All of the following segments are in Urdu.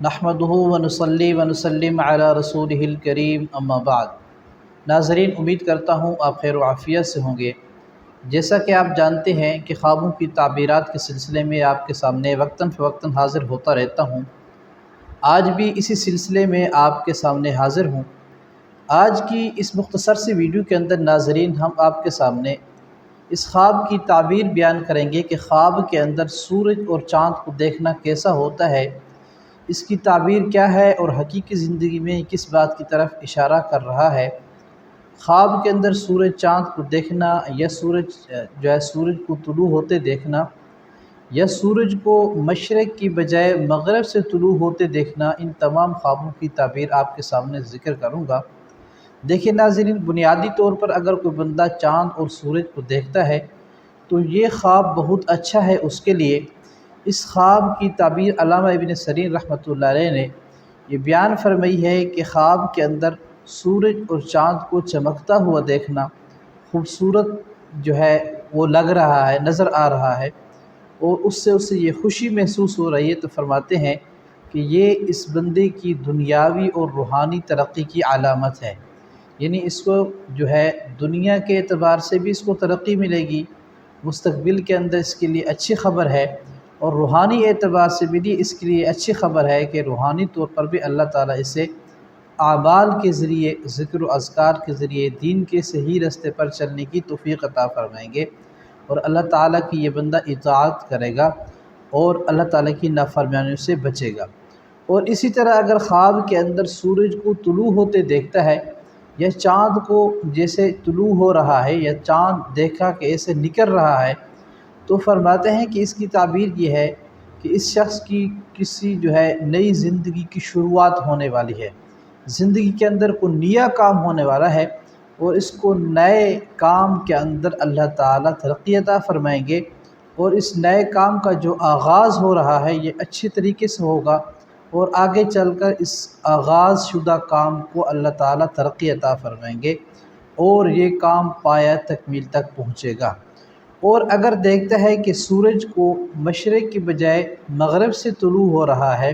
نحمدہ ونصلی ونسلم علی رسولہ الکریم اما بعد۔ ناظرین، امید کرتا ہوں آپ خیر و عافیت سے ہوں گے۔ جیسا کہ آپ جانتے ہیں کہ خوابوں کی تعبیرات کے سلسلے میں آپ کے سامنے وقتاً فوقتاً حاضر ہوتا رہتا ہوں۔ آج بھی اسی سلسلے میں آپ کے سامنے حاضر ہوں۔ آج کی اس مختصر سی ویڈیو کے اندر ناظرین ہم آپ کے سامنے اس خواب کی تعبیر بیان کریں گے کہ خواب کے اندر سورج اور چاند کو دیکھنا کیسا ہوتا ہے، اس کی تعبیر کیا ہے اور حقیقی زندگی میں کس بات کی طرف اشارہ کر رہا ہے۔ خواب کے اندر سورج چاند کو دیکھنا یا سورج کو طلوع ہوتے دیکھنا یا سورج کو مشرق کی بجائے مغرب سے طلوع ہوتے دیکھنا، ان تمام خوابوں کی تعبیر آپ کے سامنے ذکر کروں گا۔ دیکھیں ناظرین، بنیادی طور پر اگر کوئی بندہ چاند اور سورج کو دیکھتا ہے تو یہ خواب بہت اچھا ہے اس کے لیے۔ اس خواب کی تعبیر علامہ ابن سیرین رحمۃ اللہ علیہ نے یہ بیان فرمائی ہے کہ خواب کے اندر سورج اور چاند کو چمکتا ہوا دیکھنا خوبصورت وہ لگ رہا ہے، نظر آ رہا ہے، اور اس سے یہ خوشی محسوس ہو رہی ہے، تو فرماتے ہیں کہ یہ اس بندے کی دنیاوی اور روحانی ترقی کی علامت ہے۔ یعنی اس کو دنیا کے اعتبار سے بھی اس کو ترقی ملے گی، مستقبل کے اندر اس کے لیے اچھی خبر ہے، اور روحانی اعتبار سے بھی اس کے لیے اچھی خبر ہے کہ روحانی طور پر بھی اللہ تعالیٰ اسے اعمال کے ذریعے، ذکر و اذکار کے ذریعے دین کے صحیح راستے پر چلنے کی توفیق عطا فرمائیں گے، اور اللہ تعالیٰ کی یہ بندہ اطاعت کرے گا اور اللہ تعالیٰ کی نافرمانیوں سے بچے گا۔ اور اسی طرح اگر خواب کے اندر سورج کو طلوع ہوتے دیکھتا ہے یا چاند کو جیسے طلوع ہو رہا ہے یا چاند دیکھا کہ ایسے نکل رہا ہے، تو فرماتے ہیں کہ اس کی تعبیر یہ ہے کہ اس شخص کی کسی نئی زندگی کی شروعات ہونے والی ہے، زندگی کے اندر کوئی نیا کام ہونے والا ہے، اور اس کو نئے کام کے اندر اللہ تعالیٰ ترقی عطا فرمائیں گے، اور اس نئے کام کا جو آغاز ہو رہا ہے یہ اچھی طریقے سے ہوگا، اور آگے چل کر اس آغاز شدہ کام کو اللہ تعالیٰ ترقی عطا فرمائیں گے اور یہ کام پایہ تکمیل تک پہنچے گا۔ اور اگر دیکھتا ہے کہ سورج کو مشرق کی بجائے مغرب سے طلوع ہو رہا ہے،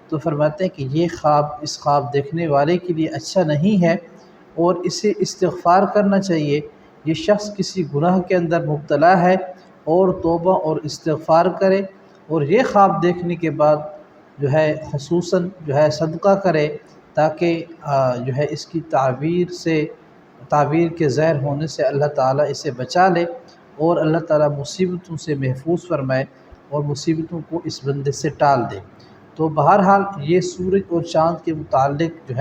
تو فرماتے ہیں کہ یہ خواب اس خواب دیکھنے والے کے لیے اچھا نہیں ہے، اور اسے استغفار کرنا چاہیے۔ یہ شخص کسی گناہ کے اندر مبتلا ہے اور توبہ اور استغفار کرے، اور یہ خواب دیکھنے کے بعد خصوصاً صدقہ کرے، تاکہ اس کی تعبیر کے ظاہر ہونے سے اللہ تعالیٰ اسے بچا لے، اور اللہ تعالیٰ مصیبتوں سے محفوظ فرمائے اور مصیبتوں کو اس بندے سے ٹال دے۔ تو بہرحال یہ سورج اور چاند کے متعلق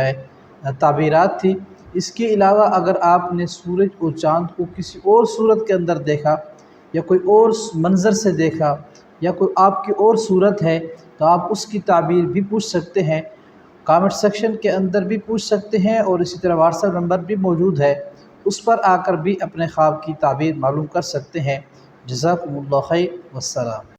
تعبیرات تھی۔ اس کے علاوہ اگر آپ نے سورج اور چاند کو کسی اور صورت کے اندر دیکھا یا کوئی اور منظر سے دیکھا یا کوئی آپ کی اور صورت ہے، تو آپ اس کی تعبیر بھی پوچھ سکتے ہیں، کامنٹ سیکشن کے اندر بھی پوچھ سکتے ہیں، اور اسی طرح واٹس ایپ نمبر بھی موجود ہے، اس پر آ کر بھی اپنے خواب کی تعبیر معلوم کر سکتے ہیں۔ جزاکم اللہ خیر، والسلام۔